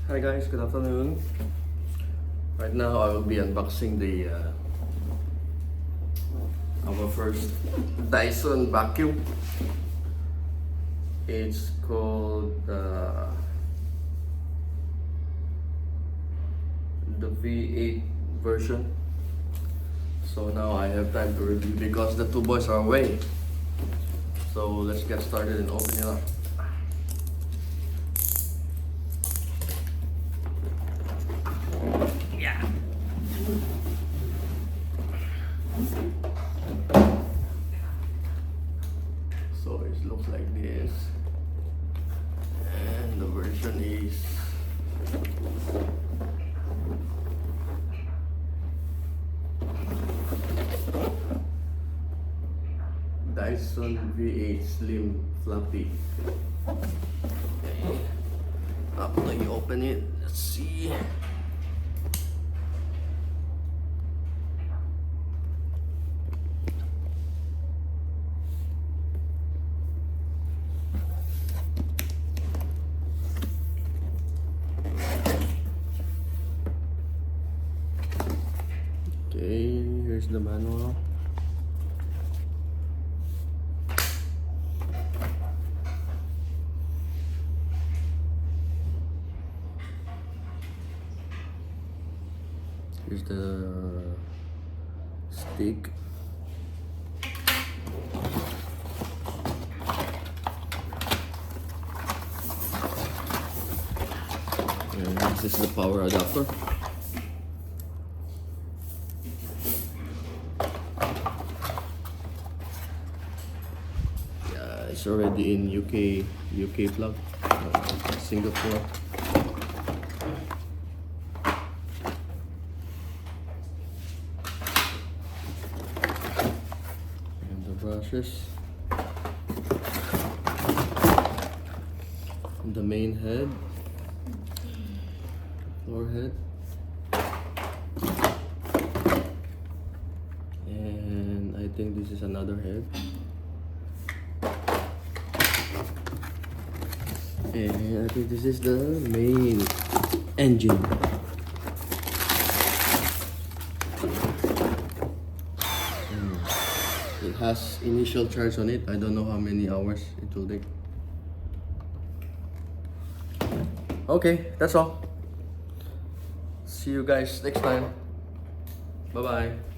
Hi guys, good afternoon. Right now I will be unboxing our first Dyson vacuum. It's called the V8 version. So now I have time to review because the two boys are away. So let's get started and open it up. Yeah. So it looks like this, and the version is Dyson V8 Slim Fluppy. Okay. After you open it, let's see. Okay, here's the manual. Here's the stick. And this is the power adapter. Yeah, it's already in UK plug, Singapore. And the brushes. The main head, floor head, and I think this is another head, and I think this is the main engine. It has initial charge on it. I don't know how many hours it will take. Okay, that's all. See you guys next time. Bye bye.